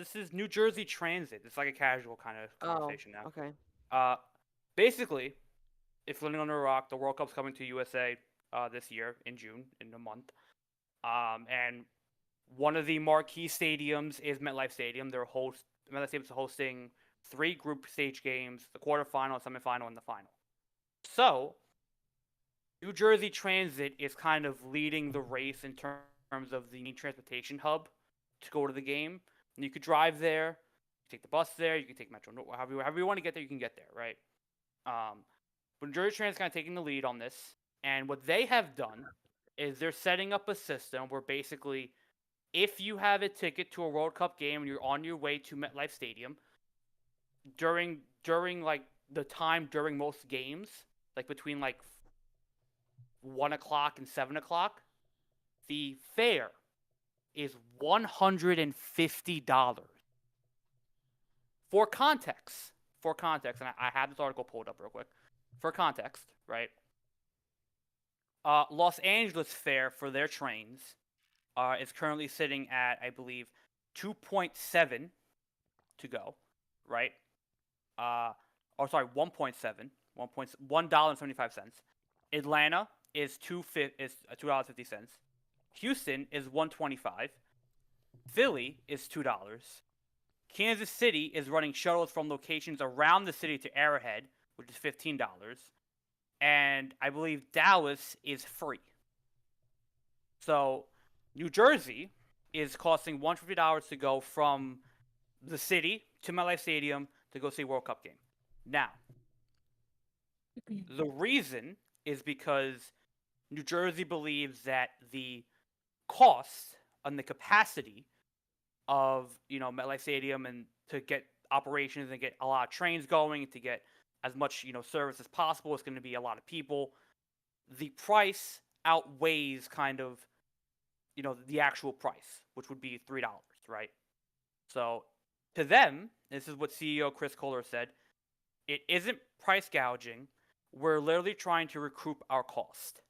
This is New Jersey Transit. It's like a casual kind of Oh, conversation now. okay. Basically, if living under a rock, the World Cup's coming to USA this year in June, in a month. And one of the marquee stadiums is MetLife Stadium. MetLife Stadium's hosting 3 group stage games: the quarterfinal, semifinal, and the final. So, New Jersey Transit is kind of leading the race in terms of the main transportation hub to go to the game. And you could drive there, you take the bus there, you can take Metro, however you want to get there, you can get there, right? But New Jersey Transit is kind of taking the lead on this, and what they have done is they're setting up a system where basically, if you have a ticket to a World Cup game and you're on your way to MetLife Stadium during like the time during most games, like between like 1 o'clock and 7 o'clock, the fare is $150. For context, and I have this article pulled up real quick. For context, right? Los Angeles fare for their trains is currently sitting at, I believe, 2.7 to go, right? Or sorry, 1.7, $1.75. Atlanta is $2.50. Houston is $1.25. Philly is $2. Kansas City is running shuttles from locations around the city to Arrowhead, which is $15. And I believe Dallas is free. So New Jersey is costing $150 to go from the city to MetLife Stadium to go see a World Cup game. Now, the reason is because New Jersey believes that the cost and the capacity of MetLife Stadium and to get operations and get a lot of trains going, to get as much service as possible, it's going to be a lot of people. The price outweighs kind of the actual price, which would be $3, right? So to them, this is what CEO Chris Kohler said: it isn't price gouging. We're literally trying to recoup our cost.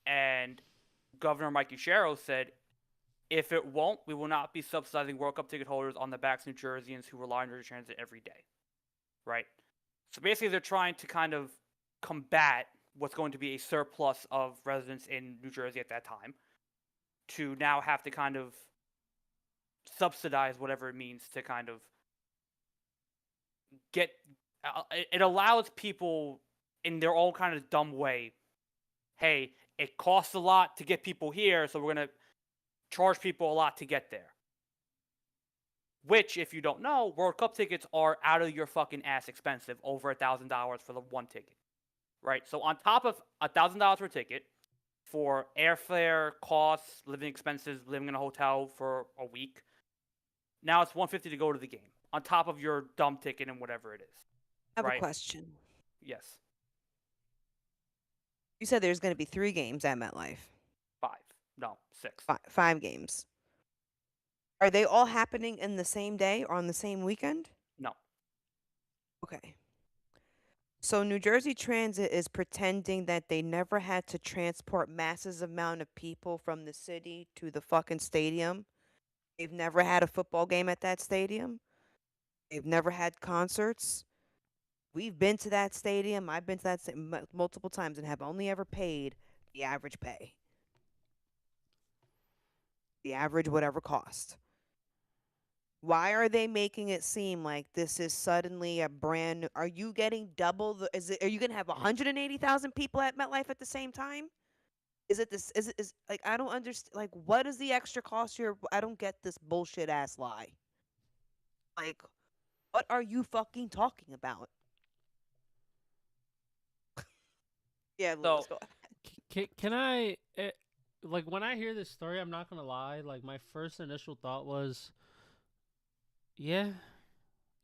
And Governor Mike Sherrill said, if it won't, we will not be subsidizing World Cup ticket holders on the backs of New Jerseyans who rely on New Jersey Transit every day. Right? So basically, they're trying to kind of combat what's going to be a surplus of residents in New Jersey at that time, to now have to kind of subsidize whatever it means to kind of get. It allows people in their own kind of dumb way, hey, it costs a lot to get people here, so we're going to charge people a lot to get there. Which, if you don't know, World Cup tickets are out of your fucking ass expensive, over $1,000 for the one ticket. Right? So on top of $1,000 per ticket for airfare, costs, living expenses, living in a hotel for a week, now it's $150 to go to the game, on top of your dumb ticket and whatever it is. I have right? a question. Yes. You said there's going to be 3 games at MetLife. 5. No, 6. 5 games. Are they all happening in the same day or on the same weekend? No. Okay. So New Jersey Transit is pretending that they never had to transport masses amount of people from the city to the fucking stadium. They've never had a football game at that stadium. They've never had concerts. We've been to that stadium. I've been to that multiple times and have only ever paid the average pay. The average whatever cost. Why are they making it seem like this is suddenly a brand new? Are you getting double the? Are you gonna have 180,000 people at MetLife at the same time? Is it this? Is like I don't understand. Like, what is the extra cost here? I don't get this bullshit ass lie. Like, what are you fucking talking about? Yeah, Lewis, So go. Can I like when I hear this story, I'm not gonna lie. Like my first initial thought was, yeah,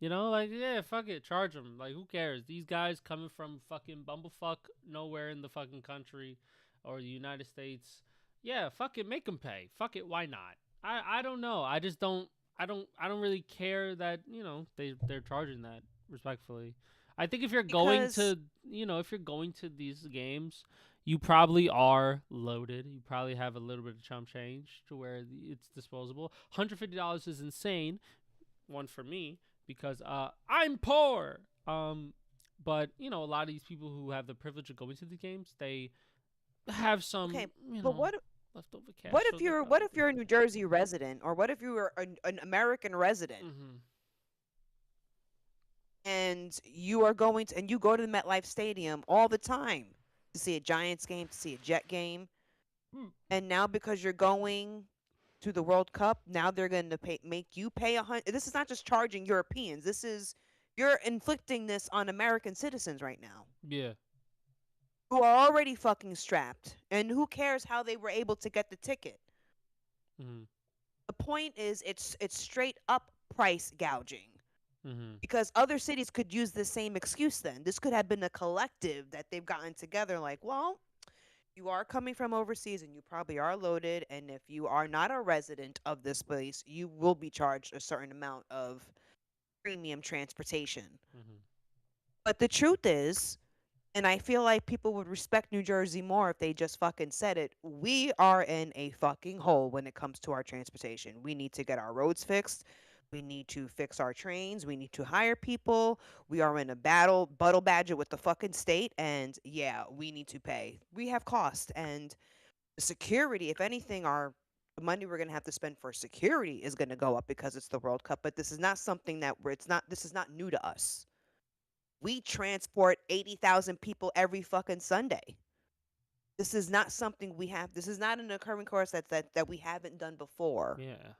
like yeah, fuck it, charge them. Like who cares? These guys coming from fucking bumblefuck nowhere in the fucking country or the United States. Yeah, fuck it, make them pay. Fuck it, why not? I don't know. I just don't. I don't really care that they're charging that respectfully. I think if you're going Because to if you're going to these games, you probably are loaded. You probably have a little bit of chump change to where it's disposable. $150 is insane. One for me because I'm poor. But you know, a lot of these people who have the privilege of going to the games, they have Okay, some, but leftover cash. So they what probably if you're a New Jersey resident, or what if you were an American resident, Mm-hmm. and you are going to and you go to the MetLife Stadium all the time to see a Giants game, to see a Jet game, and now because you're going to the World Cup, now they're going to make you pay 100. This is not just charging Europeans. This is you're inflicting this on American citizens right now Yeah. who are already fucking strapped, and who cares how they were able to get the ticket. Mm-hmm. The point is, it's straight up price gouging. Mm-hmm. Because other cities could use the same excuse then. This could have been a collective that they've gotten together like, well, you are coming from overseas and you probably are loaded, and if you are not a resident of this place, you will be charged a certain amount of premium transportation. Mm-hmm. But the truth is, and I feel like people would respect New Jersey more if they just fucking said it. We are in a fucking hole when it comes to our transportation. We need to get our roads fixed. We need to fix our trains. We need to hire people. We are in a battle badger with the fucking state. And yeah, we need to pay. We have cost. And security, if anything, the money we're going to have to spend for security is going to go up because it's the World Cup. But this is not something this is not new to us. We transport 80,000 people every fucking Sunday. This is not something we have. This is not an occurring course that we haven't done before. Yeah.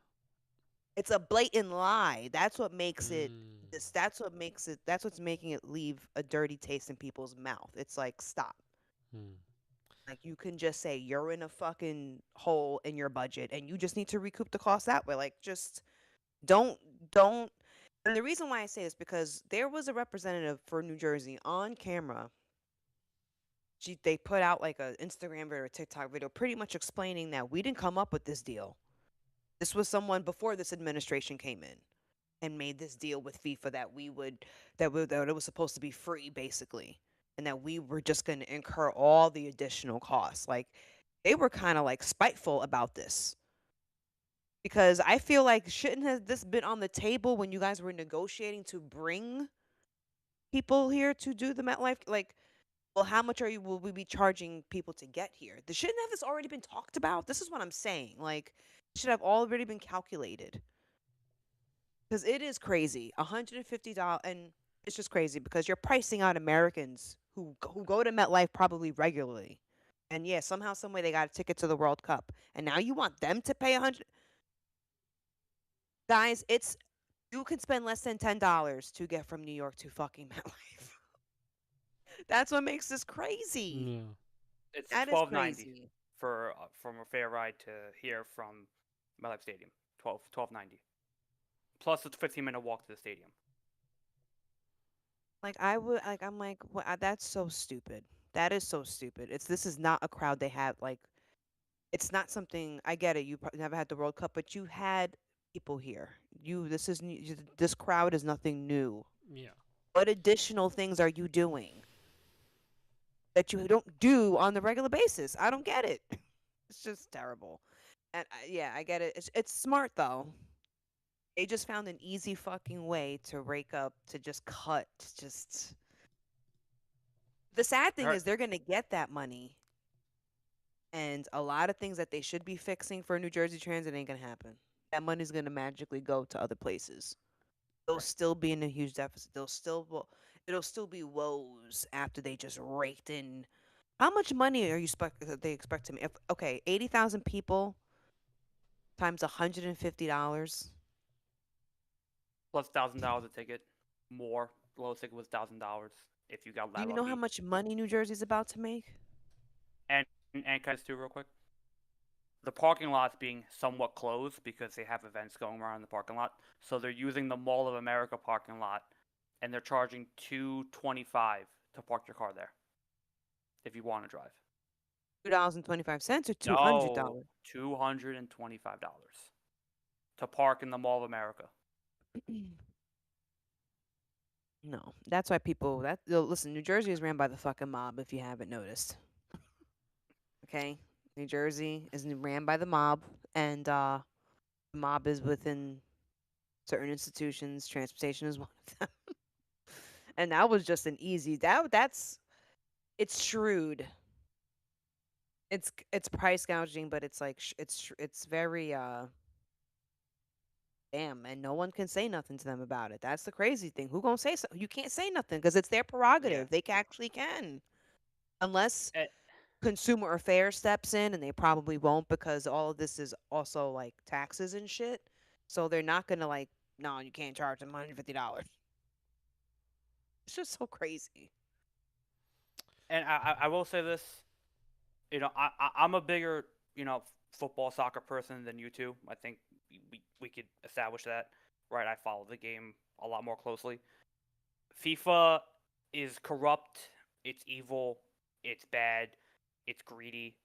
It's a blatant lie. That's what makes it Mm. this that's what's making it leave a dirty taste in people's mouth. It's like, stop. Mm. Like, you can just say you're in a fucking hole in your budget and you just need to recoup the cost that way. Like, just don't don't and the reason why I say this because there was a representative for New Jersey on camera. They put out like a Instagram video or a TikTok video pretty much explaining that we didn't come up with this deal. This was someone before this administration came in and made this deal with FIFA that it was supposed to be free basically, and that we were just going to incur all the additional costs. Like, they were kind of like spiteful about this because I feel like shouldn't have this been on the table when you guys were negotiating to bring people here to do the MetLife, like, well, how much will we be charging people to get here? Shouldn't have this already been talked about? This is what I'm saying. Like, it should have already been calculated. Because it is crazy. $150, and it's just crazy because you're pricing out Americans who go to MetLife probably regularly. And yeah, somehow, some way they got a ticket to the World Cup. And now you want them to pay 100. Guys, you can spend less than $10 to get from New York to fucking MetLife. That's what makes this crazy. Yeah. It's That is $12.90 crazy. for from a fair ride to here from MetLife Stadium. $12.90 plus it's a 15-minute walk to the stadium. Like, I'm like, what? That's so stupid. That is so stupid. This is not a crowd they have. Like, it's not something. I get it. You never had the World Cup, but you had people here. This crowd is nothing new. Yeah. What additional things are you doing that you don't do on the regular basis? I don't get it. It's just terrible. And yeah, I get it. It's smart though. They just found an easy fucking way to rake up, to just cut. Just the sad thing Her- is they're gonna get that money, and a lot of things that they should be fixing for New Jersey Transit ain't gonna happen. That money's gonna magically go to other places. They'll Right. still be in a huge deficit. It'll still be woes after they just raked in. How much money they expect to make? Okay, 80,000 people times $150. Plus $1,000 a ticket. More. The lowest ticket was $1,000 if you got Do that you know how lucky. much money New Jersey's about to make? And can I just do real quick? The parking lot's being somewhat closed because they have events going around in the parking lot. So they're using the Mall of America parking lot, and they're charging $2.25 to park your car there if you want to drive. $2.25 or No, $200? $225 to park in the Mall of America. No, that's why listen. New Jersey is ran by the fucking mob. If you haven't noticed, Okay, New Jersey is ran by the mob, and the mob is within certain institutions. Transportation is one of them. And that was just an easy. That's it's shrewd. It's price gouging, but it's like it's very damn, and no one can say nothing to them about it. That's the crazy thing. Who gonna say so? You can't say nothing because it's their Yeah. prerogative. They actually can, unless Eh, consumer affairs steps in, and they probably won't because all of this is also like taxes and shit. So they're not gonna like, no, you can't charge them $150. It's just so crazy. and I will say this, I'm a bigger, football soccer person than you two. I think we could establish that, right? I follow the game a lot more closely. FIFA is corrupt, it's evil, it's bad, it's greedy.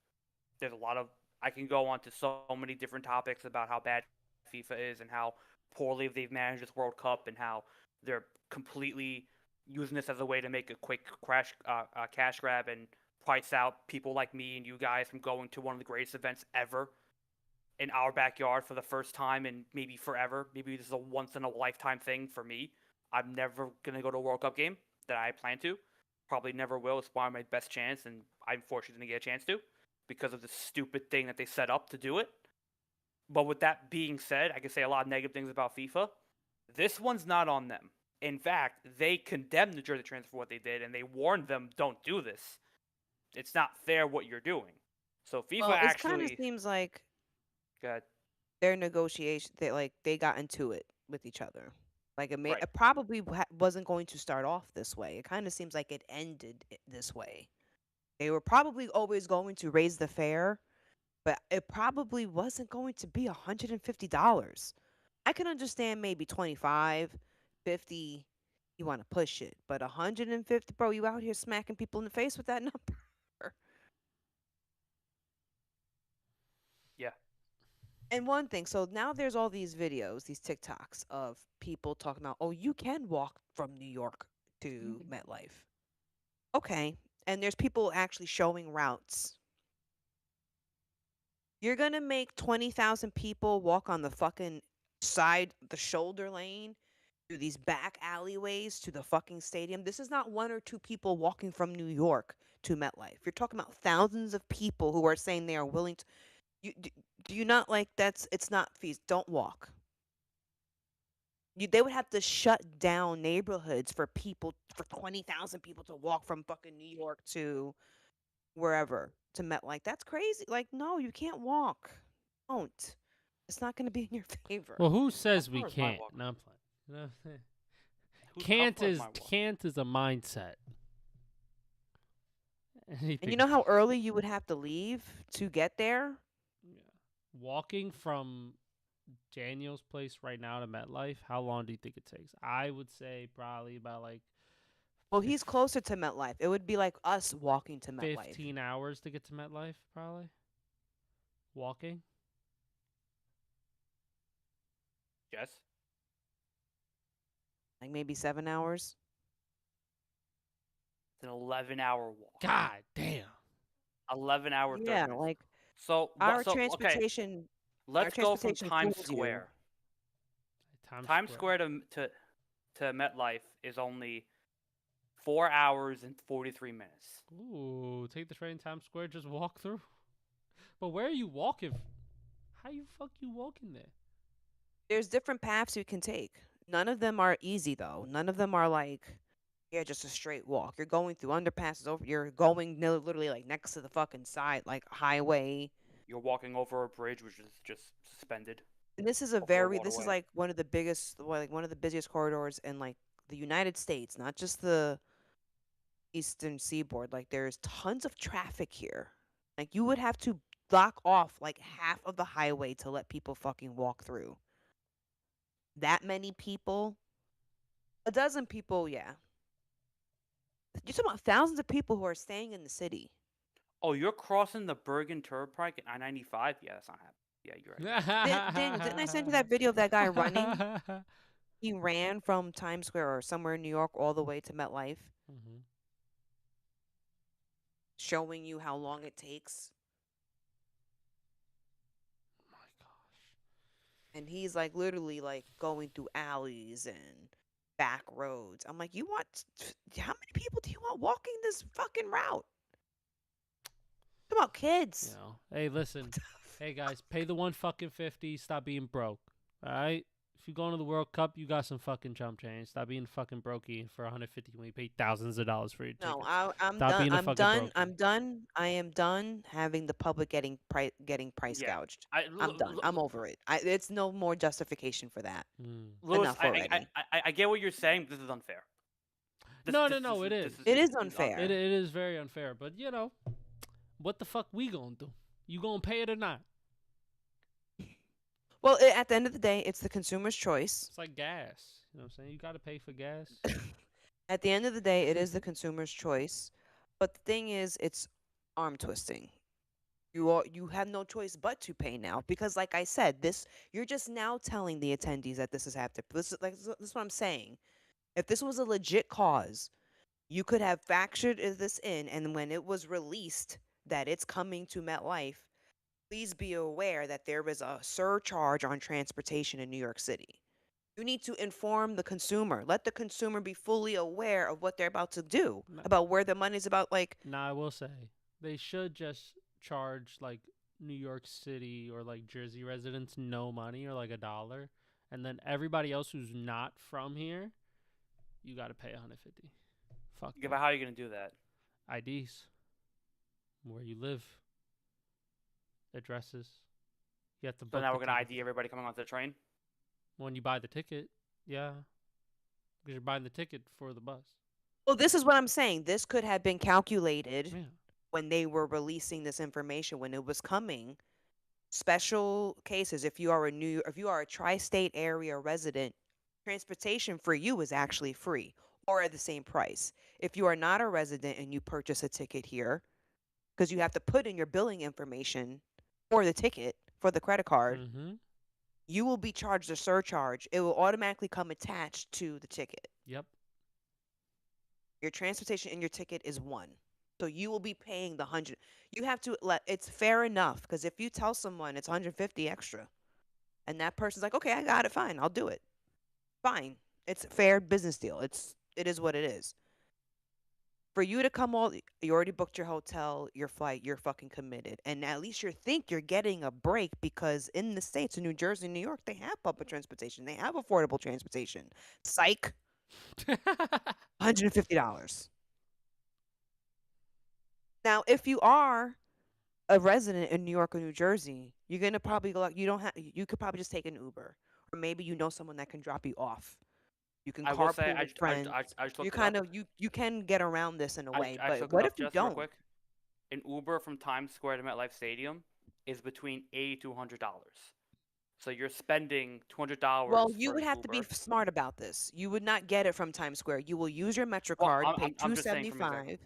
There's a lot of I can go on to so many different topics about how bad FIFA is and how poorly they've managed this World Cup and how they're completely using this as a way to make a quick cash grab and price out people like me and you guys from going to one of the greatest events ever in our backyard for the first time in maybe forever. Maybe this is a once in a lifetime thing for me. I'm never gonna go to a World Cup game that I plan to. Probably never will. It's probably my best chance, and I'm fortunate to get a chance to because of the stupid thing that they set up to do it. But with that being said, I can say a lot of negative things about FIFA. This one's not on them. In fact, they condemned the Jersey Transit for what they did, and they warned them, "Don't do this. It's not fair what you're doing." So FIFA Well, it kind of actually, seems like got their negotiation, they got into it with each other. Like right. it probably wasn't going to start off this way. It kind of seems like it ended this way. They were probably always going to raise the fare, but it probably wasn't going to be $150. I can understand maybe 25, 50. You want to push it, but 150, bro, you out here smacking people in the face with that number. Yeah. And one thing, so now there's all these videos, these TikToks of people talking about, oh, you can walk from New York to MetLife. Okay. And there's people actually showing routes. You're going to make 20,000 people walk on the fucking side, the shoulder lane, through these back alleyways to the fucking stadium. This is not one or two people walking from New York to MetLife. You're talking about thousands of people who are saying they are willing to. Do you not like it's not fees. Don't walk. They would have to shut down neighborhoods for 20,000 people to walk from fucking New York to wherever to MetLife. That's crazy. Like, no, you can't walk. Don't. It's not going to be in your favor. Well, who How says we far is my can't? walk? No, I'm playing. You know what I'm saying? How far is my walk? Can't is a mindset. And you Anything. know how early you would have to leave to get there? Yeah. Walking from Daniel's place right now to MetLife, how long do you think it takes? I would say probably about like Well, he's closer to MetLife. It would be like us walking to MetLife. 15 hours to get to MetLife, probably. Walking. Yes. Like maybe 7 hours. It's an 11-hour walk. God damn. 11-hour 30 Yeah, minutes. like So our okay, transportation let's go from transportation Times fools you. Square. Times Square to MetLife is only 4 hours and 43 minutes. Ooh, take the train Times Square, just walk through. But where are you walking? How you fuck you walking there? There's different paths you can take. None of them are easy though. None of them are like, yeah, just a straight walk. You're going through underpasses over. You're going literally like next to the fucking side, like highway. You're walking over a bridge which is just suspended And this is over a this is waterway. like one of the biggest, like one of the busiest corridors in like the United States, not just the Eastern Seaboard. Like there's tons of traffic here. Like you would have to block off like half of the highway to let people fucking walk through. That many people, a dozen people, yeah. You're talking about thousands of people who are staying in the city. Oh, you're crossing the Bergen Turnpike at I-95? Yeah, that's not happening. Yeah, you're right. Daniel, didn't I send you that video of that guy running? He ran from Times Square or somewhere in New York all the way to MetLife, Mhm. showing you how long it takes And he's like literally like going through alleys and back roads. I'm like, you want how many people do you want walking this fucking route? Come on, You kids. know, hey, listen, hey guys, pay the 150. Stop being broke. All right. If you're going to the World Cup, you got some fucking chump change. Stop being fucking brokey for 150 when you pay thousands of dollars for your No, tickets. I'm Stop done. being a I'm fucking done. brokey. I'm done. I am done having the public getting price Yeah. gouged. I'm done. I'm over it. It's no more justification for that. Lewis, Enough already. I get what you're saying. But this is unfair. No, it is. It is this unfair. It is very unfair. But you know, what the fuck we gonna do? You gonna pay it or not? Well, at the end of the day, it's the consumer's choice. It's like gas. You know what I'm saying? You gotta pay for gas. At the end of the day, it is the consumer's choice. But the thing is, it's arm twisting. You have no choice but to pay now because, like I said, this you're just now telling the attendees that this is happening. This is what I'm saying. If this was a legit cause, you could have factored this in, and when it was released that it's coming to MetLife, please be aware that there is a surcharge on transportation in New York City. You need to inform the consumer. Let the consumer be fully aware of what they're about to do, No. about where the money's about. Like, Nah, I will say they should just charge like New York City or like Jersey residents no money or like $1, and then everybody else who's not from here, you gotta pay 150. Fuck. Yeah, but how are you gonna do that? IDs, where you live, addresses. You have to So book. now the we're gonna tickets. ID everybody coming onto the train. When you buy the ticket, yeah, because you're buying the ticket for the bus. well, this is what I'm saying. This could have been calculated Yeah. when they were releasing this information when it was coming. Special cases, if you are if you are a tri-state area resident, transportation for you is actually free or at the same price. If you are not a resident and you purchase a ticket here, because you have to put in your billing information for the ticket for the credit card, Mm-hmm. you will be charged a surcharge. It will automatically come attached to the ticket. Yep. Your transportation and your ticket is one. So you will be paying the 100. You have to let it's fair enough because if you tell someone it's 150 extra and that person's like, "Okay, I got it, fine. I'll do it." Fine. It's a fair business deal. It is what it is. For you to come you already booked your hotel, your flight, you're fucking committed. And at least you think you're getting a break because in the states, in New Jersey, New York, they have public transportation. They have affordable transportation. Psych, $150. Now, if you are a resident in New York or New Jersey, you're gonna probably go like you don't have you could probably just take an Uber. Or maybe you know someone that can drop you off. You can I will say carpool with friends. I just You looked it kind up. of you can get around this in a way, I just but looked it what up if you just real don't? quick. An Uber from Times Square to MetLife Stadium is between $80 to $100. So you're spending $200 Well, you for would an have to be Uber. smart about this. You would not get it from Times Square. You will use your Metro Well, card, pay I'm two just saying seventy from example. five.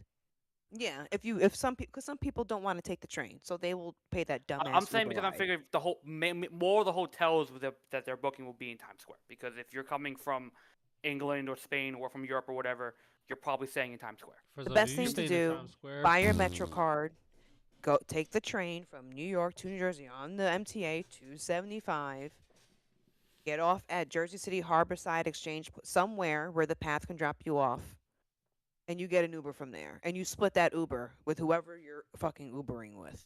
Yeah, if some people, because some people don't want to take the train, so they will pay that dumbass I'm saying Uber because I'm ride. figuring the whole more of the hotels that they're booking will be in Times Square. Because if you're coming from England or Spain or from Europe or whatever, you're probably staying in Times Square. For The some of best you thing to staying in do, Times Square. buy your Metro card, go take the train from New York to New Jersey on the MTA 275. Get off at Jersey City Harborside Exchange somewhere where the path can drop you off, and you get an Uber from there, and you split that Uber with whoever you're fucking Ubering with.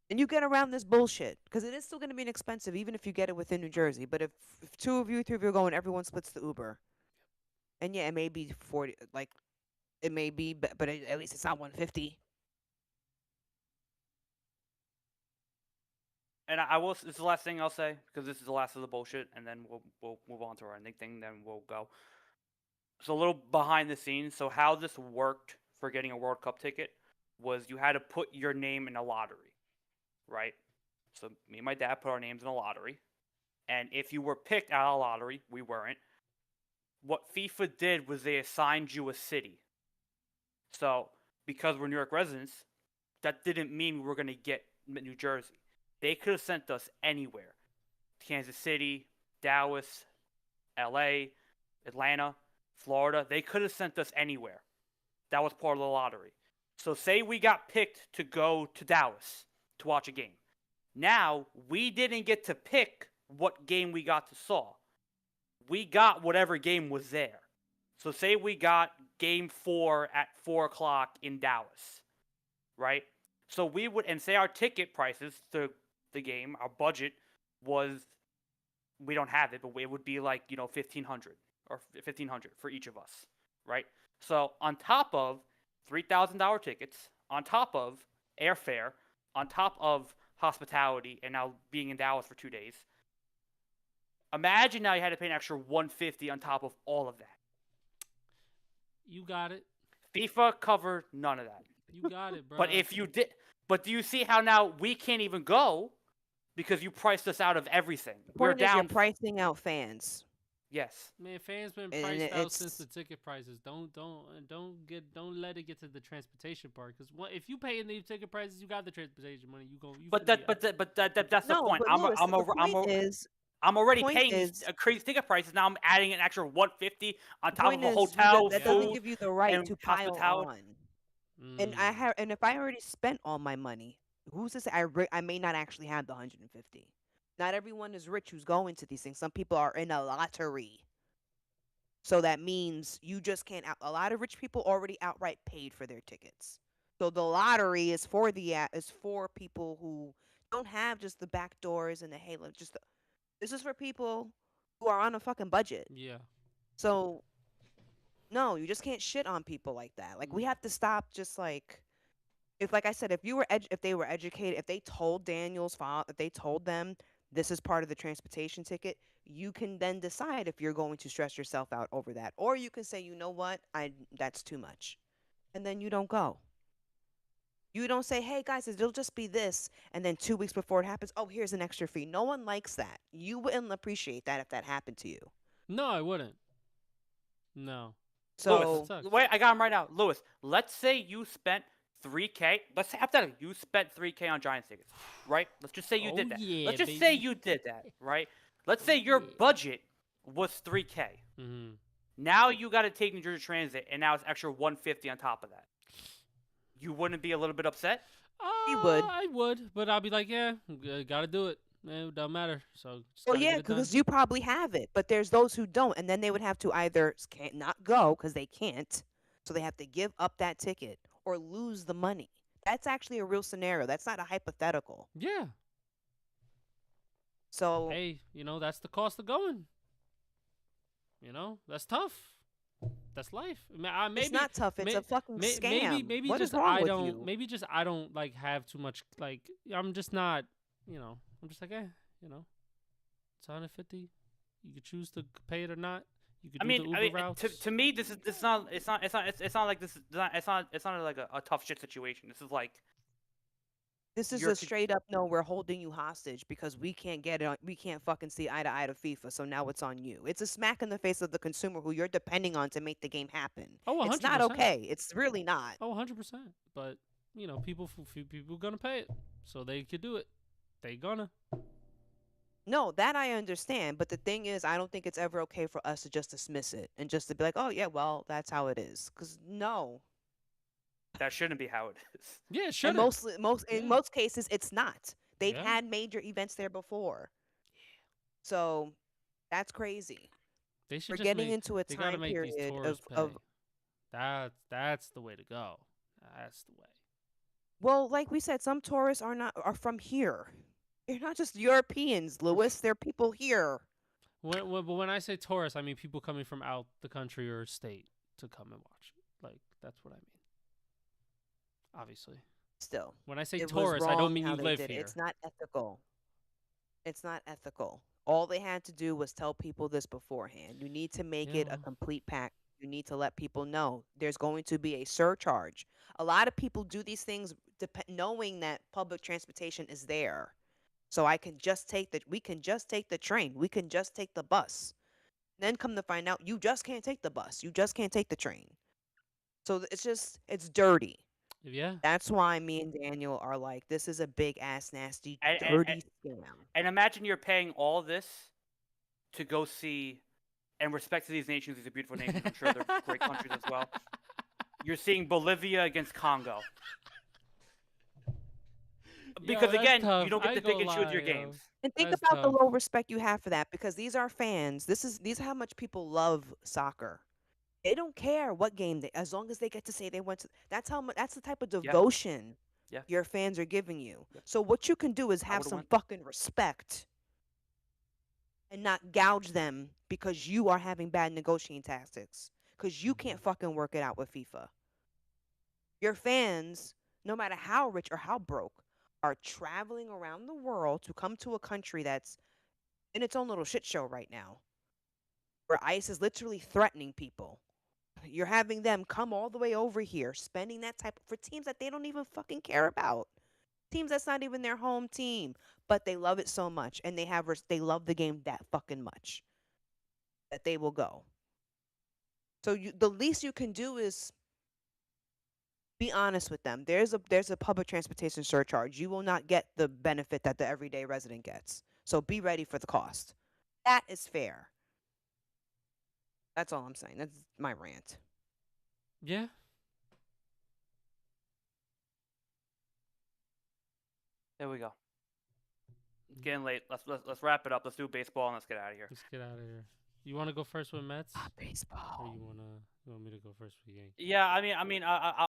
And you get around this bullshit because it is still going to be inexpensive, even if you get it within New Jersey. But if two of you, three of you are going, everyone splits the Uber. And yeah, it may be 40, like it may be, but at least it's not 150. And I will. This is the last thing I'll say because this is the last of the bullshit, and then we'll move on to our ending thing. Then we'll go. So a little behind the scenes. So how this worked for getting a World Cup ticket was you had to put your name in a lottery, right? So me and my dad put our names in a lottery, and if you were picked out of a lottery, we weren't. What FIFA did was they assigned you a city. So because we're New York residents, that didn't mean we were going to get New Jersey. They could have sent us anywhere. Kansas City, Dallas, LA, Atlanta, Florida. They could have sent us anywhere. That was part of the lottery. So say we got picked to go to Dallas to watch a game. Now, we didn't get to pick what game we got to saw. We got whatever game was there. So say we got game 4 at 4 o'clock in Dallas, right? So we would, and say our ticket prices to the game, our budget was, we don't have it, but it would be like, 1,500 or 1,500 for each of us, right? So on top of $3,000 tickets, on top of airfare, on top of hospitality, and now being in Dallas for 2 days, imagine now you had to pay an extra $150 on top of all of that. You got it. FIFA covered none of that. You got it, bro. But if you did, but do you see how now we can't even go because you priced us out of everything? The We're point is you're down. pricing out fans. Yes. Man, fans been And priced out since it's- the ticket prices. Don't let it get to the transportation part. Because if you pay in the ticket prices, you got the transportation money. You But finna that's the No, point. but Louis, the point is, I'm already point paying is- crazy ticket prices. Now I'm adding an extra $150 on top of point a is, hotel, that food, doesn't give you the right and to pile hospitality. on. And if I already spent all my money, who's to say I may not actually have the 150? Not everyone is rich who's going to these things. Some people are in a lottery. So that means you just can't a lot of rich people already outright paid for their tickets. So the lottery is for people who don't have just the back doors and the halo. This is for people who are on a fucking budget. Yeah. So no, you just can't shit on people like that. Like we have to stop just like like I said, if they were educated, if they told Daniel's father, if they told them this is part of the transportation ticket, you can then decide if you're going to stress yourself out over that, or you can say, you know what, that's too much, and then you don't go. You don't say, hey guys, it'll just be this, and then 2 weeks before it happens, oh, here's an extra fee. No one likes that. You wouldn't appreciate that if that happened to you. No, I wouldn't. No. So Sucks. Wait, I got him right now. Lewis, let's say you spent $3K. Let's say hypothetically you spent $3K on Giants tickets, right? Let's just say you did that. Yeah, Let's just say baby. you did that, right? Let's say your Yeah. budget was $3K. Mm-hmm. Now you got to take New Jersey Transit, and now it's extra $150 on top of that. You wouldn't be a little bit upset? would. I would, but I'll be like, yeah, gotta do it. Man, it doesn't matter. So. Just well, gotta yeah, get it done. because you probably have it, but there's those who don't, and then they would have to either can't not go because they can't, so they have to give up that ticket or lose the money. That's actually a real scenario. That's not a hypothetical. Yeah. So Hey, that's the cost of going. That's tough. That's life. Maybe it's not tough. It's a fucking scam. Maybe What just is wrong I with don't. you? Maybe just I don't like have too much. Like I'm just not. I'm just like it's 150. You could choose to pay it or not. You could do the Uber routes. to me, this is not. It's not like this. It's not like a tough shit situation. This is like. This is You're a straight up no. We're holding you hostage because we can't get it. We can't fucking see eye to eye to FIFA. So now it's on you. It's a smack in the face of the consumer who you're depending on to make the game happen. Oh, 100%. It's not okay. It's really not. Oh, 100%. But people gonna pay it, so they could do it. They gonna. No, that I understand. But the thing is, I don't think it's ever okay for us to just dismiss it and just to be like, oh yeah, well that's how it is. Because no. That shouldn't be how it is. Yeah, sure. And in most cases, it's not. They've Yeah. had major events there before. So that's crazy. They should We're just getting make, into a they gotta time make these period tourists of pay. That's the way to go. That's the way. well, like we said, some tourists are from here. They're not just Europeans, Lewis. They're people here. But when I say tourists, I mean people coming from out the country or state to come and watch it. Like that's what I mean. Obviously. Still, When I say it was tourists, I don't wrong mean how you they live did it. here. It's not ethical. It's not ethical. All they had to do was tell people this beforehand. You need to make Yeah, it a well. complete pack. You need to let people know there's going to be a surcharge. A lot of people do these things knowing that public transportation is there. So we can just take the train. We can just take the bus. Then come to find out you just can't take the bus. You just can't take the train. So it's dirty. Yeah. That's why me and Daniel are like, this is a big ass nasty And- dirty scam. And imagine you're paying all this to go see, and respect to these nations, these are beautiful nations. I'm sure they're great countries as well. You're seeing Bolivia against Congo. Because that's again, tough. you don't I get to ain't pick gonna and choose your lie, yo. games. And think That's about the tough. low respect you have for that, because these are fans. These are how much people love soccer. They don't care what game they, as long as they get to say they went to. That's how much. That's the type of Yeah. devotion Yeah. your fans are giving you. Yep. So what you can do is I have would've some went. fucking respect and not gouge them because you are having bad negotiating tactics. Because you can't fucking work it out with FIFA. Your fans, no matter how rich or how broke, are traveling around the world to come to a country that's in its own little shit show right now, where ICE is literally threatening people. You're having them come all the way over here, spending that type for teams that they don't even fucking care about. Teams that's not even their home team, but they love it so much, and they love the game that fucking much that they will go. So the least you can do is be honest with them. There's a public transportation surcharge. You will not get the benefit that the everyday resident gets. So be ready for the cost. That is fair. That's all I'm saying. That's my rant. Yeah. There we go. It's getting late. Let's wrap it up. Let's do baseball and let's get out of here. Let's get out of here. You want to go first with Mets, or Baseball. you want me to go first with Yankees? Yeah, I mean,